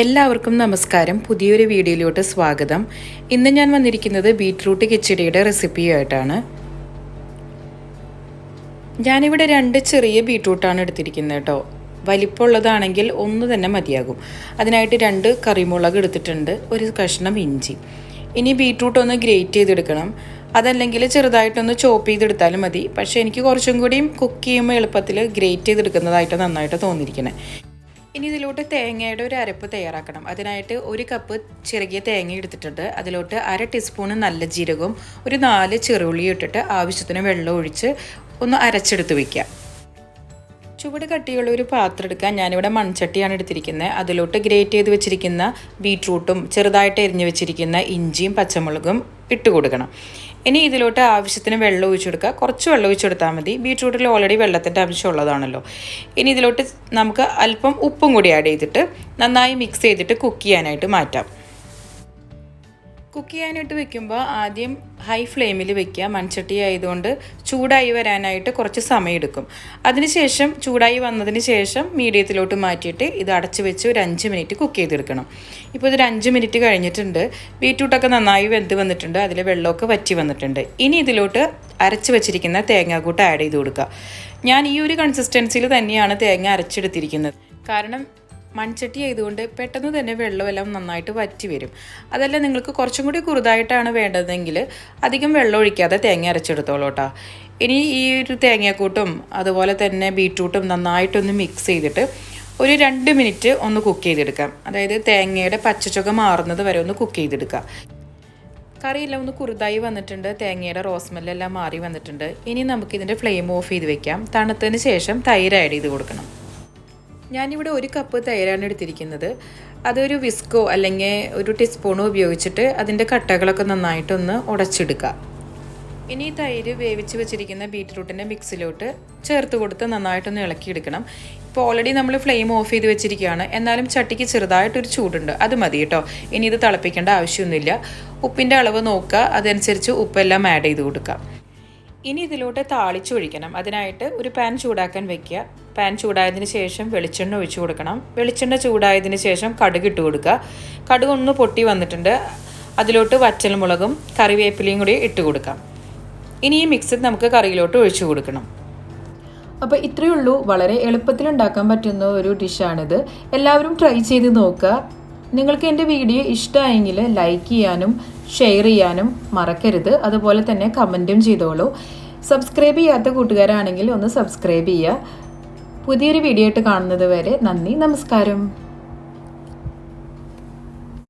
എല്ലാവർക്കും നമസ്കാരം. പുതിയൊരു വീഡിയോയിലോട്ട് സ്വാഗതം. ഇന്ന് ഞാൻ വന്നിരിക്കുന്നത് ബീട്രൂട്ട് കിച്ചടിയുടെ റെസിപ്പിയായിട്ടാണ്. ഞാനിവിടെ 2 ചെറിയ ബീട്രൂട്ടാണ് എടുത്തിരിക്കുന്നത് കേട്ടോ. വലിപ്പമുള്ളതാണെങ്കിൽ ഒന്ന് തന്നെ മതിയാകും. അതിനായിട്ട് 2 കറിമുളക് എടുത്തിട്ടുണ്ട്, ഒരു കഷ്ണം ഇഞ്ചി. ഇനി ബീട്രൂട്ട് ഒന്ന് ഗ്രേറ്റ് ചെയ്തെടുക്കണം. അതല്ലെങ്കിൽ ചെറുതായിട്ടൊന്ന് ചോപ്പ് ചെയ്തെടുത്താലും മതി. പക്ഷേ എനിക്ക് കുറച്ചും കൂടിയും കുക്ക് ചെയ്യുമ്പോൾ എളുപ്പത്തിൽ ഗ്രേറ്റ് ചെയ്തെടുക്കുന്നതായിട്ട് നന്നായിട്ട് തോന്നിയിരിക്കണേ. ഇനി ഇതിലോട്ട് തേങ്ങയുടെ ഒരു അരപ്പ് തയ്യാറാക്കണം. അതിനായിട്ട് 1 കപ്പ് ചെറിയ തേങ്ങ എടുത്തിട്ടുണ്ട്. അതിലോട്ട് 1/2 ടീസ്പൂൺ നല്ല ജീരകവും ഒരു 4 ചെറുള്ളിയും ഇട്ടിട്ട് ആവശ്യത്തിന് വെള്ളം ഒഴിച്ച് ഒന്ന് അരച്ചെടുത്ത് വയ്ക്കുക. ചുവട് കട്ടിയുള്ള ഒരു പാത്രം എടുക്കാൻ ഞാനിവിടെ മൺചട്ടിയാണ് എടുത്തിരിക്കുന്നത്. അതിലോട്ട് ഗ്രേറ്റ് ചെയ്ത് വെച്ചിരിക്കുന്ന ബീട്രൂട്ടും ചെറുതായിട്ട് എരിഞ്ഞ് വെച്ചിരിക്കുന്ന ഇഞ്ചിയും പച്ചമുളകും ഇട്ട് കൊടുക്കണം. ഇനി ഇതിലോട്ട് ആവശ്യത്തിന് വെള്ളം ഒഴിച്ചു കൊടുക്കുക. കുറച്ച് വെള്ളം ഒഴിച്ചു കൊടുത്താൽ മതി. ബീട്രൂട്ടിൽ ഓൾറെഡി വെള്ളത്തിൻ്റെ ആവശ്യമുള്ളതാണല്ലോ. ഇനി ഇതിലോട്ട് നമുക്ക് അല്പം ഉപ്പും കൂടി ആഡ് ചെയ്തിട്ട് നന്നായി മിക്സ് ചെയ്തിട്ട് കുക്ക് ചെയ്യാനായിട്ട് മാറ്റാം. കുക്ക് ചെയ്യാനായിട്ട് വെക്കുമ്പോൾ ആദ്യം ഹൈ ഫ്ലെയിമിൽ വെക്കുക. മൺചട്ടി ആയതുകൊണ്ട് ചൂടായി വരാനായിട്ട് കുറച്ച് സമയം എടുക്കും. അതിനുശേഷം ചൂടായി വന്നതിന് ശേഷം മീഡിയത്തിലോട്ട് മാറ്റിയിട്ട് ഇത് അടച്ച് വെച്ച് ഒരു 5 മിനിറ്റ് കുക്ക് ചെയ്തെടുക്കണം. ഇപ്പോൾ ഇതൊരു 5 മിനിറ്റ് കഴിഞ്ഞിട്ടുണ്ട്. ബീട്രൂട്ടൊക്കെ നന്നായി വെന്ത് വന്നിട്ടുണ്ട്. അതിൽ വെള്ളമൊക്കെ വറ്റി വന്നിട്ടുണ്ട്. ഇനി ഇതിലോട്ട് അരച്ച് വെച്ചിരിക്കുന്ന തേങ്ങാക്കൂട്ട് ആഡ് ചെയ്ത് കൊടുക്കുക. ഞാൻ ഈ ഒരു കൺസിസ്റ്റൻസിയിൽ തന്നെയാണ് തേങ്ങ അരച്ചെടുത്തിരിക്കുന്നത്. കാരണം മൺചട്ടി ആയതുകൊണ്ട് പെട്ടെന്ന് തന്നെ വെള്ളമെല്ലാം നന്നായിട്ട് വറ്റി വരും. അതല്ല നിങ്ങൾക്ക് കുറച്ചും കൂടി കുറുതായിട്ടാണ് വേണ്ടതെങ്കിൽ അധികം വെള്ളം ഒഴിക്കാതെ തേങ്ങ അരച്ചെടുത്തോളൂ കേട്ടോ. ഇനി ഈ ഒരു തേങ്ങാക്കൂട്ടും അതുപോലെ തന്നെ ബീട്രൂട്ടും നന്നായിട്ടൊന്ന് മിക്സ് ചെയ്തിട്ട് ഒരു 2 മിനിറ്റ് ഒന്ന് കുക്ക് ചെയ്തെടുക്കാം. അതായത് തേങ്ങയുടെ പച്ചച്ചുക മാറുന്നത് വരെ ഒന്ന് കുക്ക് ചെയ്തെടുക്കുക. കറിയെല്ലാം ഒന്ന് കുറുതായി വന്നിട്ടുണ്ട്. തേങ്ങയുടെ റോസ്മെല്ലെല്ലാം മാറി വന്നിട്ടുണ്ട്. ഇനി നമുക്കിതിൻ്റെ ഫ്ലെയിം ഓഫ് ചെയ്ത് വെക്കാം. തണുത്തതിന് ശേഷം തൈര് ആഡ് ചെയ്ത് കൊടുക്കണം. ഞാനിവിടെ 1 കപ്പ് തൈരാണ് എടുത്തിരിക്കുന്നത്. അതൊരു വിസ്കോ അല്ലെങ്കിൽ ഒരു ടീസ്പൂണോ ഉപയോഗിച്ചിട്ട് അതിൻ്റെ കട്ടകളൊക്കെ നന്നായിട്ടൊന്ന് ഉടച്ചെടുക്കുക. ഇനി തൈര് വേവിച്ച് വെച്ചിരിക്കുന്ന ബീട്രൂട്ടിൻ്റെ മിക്സിലോട്ട് ചേർത്ത് കൊടുത്ത് നന്നായിട്ടൊന്ന് ഇളക്കിയെടുക്കണം. ഇപ്പോൾ ഓൾറെഡി നമ്മൾ ഫ്ലെയിം ഓഫ് ചെയ്ത് വെച്ചിരിക്കുകയാണ്. എന്നാലും ചട്ടിക്ക് ചെറുതായിട്ടൊരു ചൂടുണ്ട്, അത് മതി കേട്ടോ. ഇനി ഇത് തിളപ്പിക്കേണ്ട ആവശ്യമൊന്നുമില്ല. ഉപ്പിൻ്റെ അളവ് നോക്കുക, അതനുസരിച്ച് ഉപ്പെല്ലാം ആഡ് ചെയ്ത് കൊടുക്കുക. ഇനി ഇതിലോട്ട് താളിച്ചൊഴിക്കണം. അതിനായിട്ട് ഒരു പാൻ ചൂടാക്കാൻ വെക്കുക. പാൻ ചൂടായതിന് ശേഷം വെളിച്ചെണ്ണ ഒഴിച്ചു കൊടുക്കണം. വെളിച്ചെണ്ണ ചൂടായതിന് ശേഷം കടുക് ഇട്ട് കൊടുക്കുക. കടുക് ഒന്ന് പൊട്ടി വന്നിട്ടുണ്ട്. അതിലോട്ട് വറ്റൽമുളകും കറിവേപ്പിലയും കൂടി ഇട്ട് കൊടുക്കാം. ഇനി ഈ മിക്സ് നമുക്ക് കറിയിലോട്ട് ഒഴിച്ചു കൊടുക്കണം. അപ്പോൾ ഇത്രയേ ഉള്ളൂ. വളരെ എളുപ്പത്തിൽ ഉണ്ടാക്കാൻ പറ്റുന്ന ഒരു ഡിഷാണിത്. എല്ലാവരും ട്രൈ ചെയ്ത് നോക്കുക. നിങ്ങൾക്ക് എൻ്റെ വീഡിയോ ഇഷ്ടമായെങ്കിൽ ലൈക്ക് ചെയ്യാനും ഷെയർ ചെയ്യാനും മറക്കരുത്. അതുപോലെ തന്നെ കമൻറ്റും ചെയ്തോളൂ. സബ്സ്ക്രൈബ് ചെയ്യാത്ത കൂട്ടുകാരാണെങ്കിൽ ഒന്ന് സബ്സ്ക്രൈബ് ചെയ്യുക. പുതിയൊരു വീഡിയോ ആയിട്ട് കാണുന്നത് വരെ നന്ദി, നമസ്കാരം.